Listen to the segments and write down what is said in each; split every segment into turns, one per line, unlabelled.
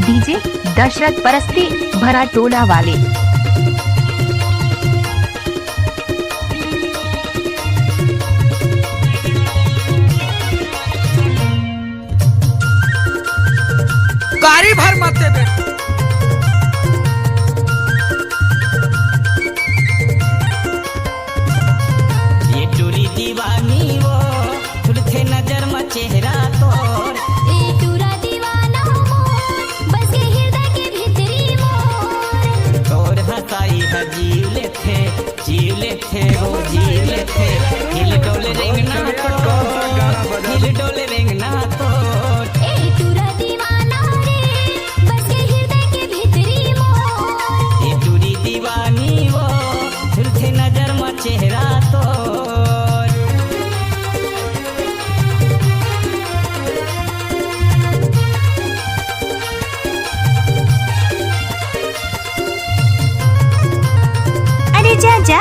DJ Dashrath परस्ती भरा टोला वाले।
गाड़ी भर मत दे बे।
ये टूरी दीवानी वो तुलथे नजर में चेहरा तोर।
ए टूरा दीवाना मोर बस के हृदय के भीतरी मोर।
तोर हसाई है जीले थे वो जीले थे। हिल डोले रेंगना तोर, हिल डोले रेंगना तोर।
ए टूरा दीवाना रे बस के हृदय के भीतरी मोर।
ये टूरी दीवानी वो तुलथे नजर में चेहरा तोर।
अरे जा जा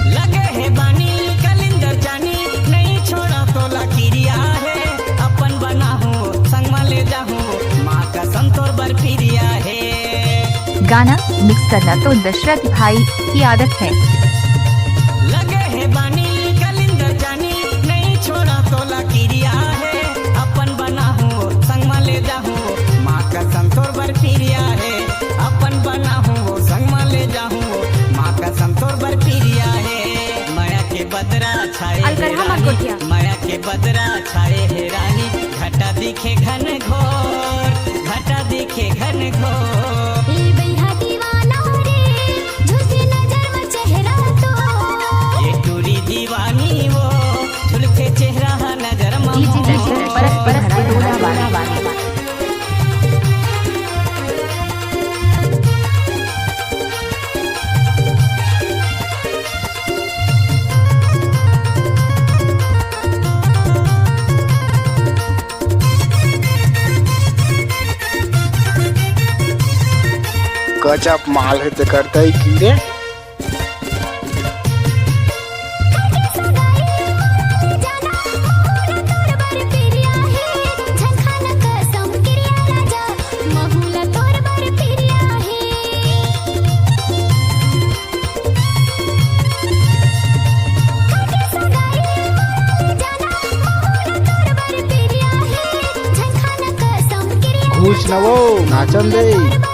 लगे है बानी कलिंदर जानी, नहीं छोड़ा तो लकीरिया है। अपन बना हूँ संग में ले जाऊँ, माँ का संतोर बर्फीरिया है।
गाना मिक्स करना तो दशरथ भाई की आदत है।
लगे है बानी कलिंदर जानी, नहीं छोड़ा तो लकीरिया है। अपन बना हूँ संग में ले जाऊँ, माँ का संतोर बर्फीरिया है। अपन बना हूँ संग में ले जाऊँ, माँ का संतोर बर्फीरिया है। माया के बदरा छाए है रानी, माया के बदरा छाए है रानी। घटा दिखे घन घोर, घटा दिखे घन घोर।
ए बैहा दीवाना रे झूठी नजर में चेहरा तो।
ये टूरी दीवानी वो झुलके चेहरा नजर में
डीजे
मोर।
दशरथ परस्ती टोला वाले।
गजब माल है तो करता ही की रे। घूस न वो नाचन दे।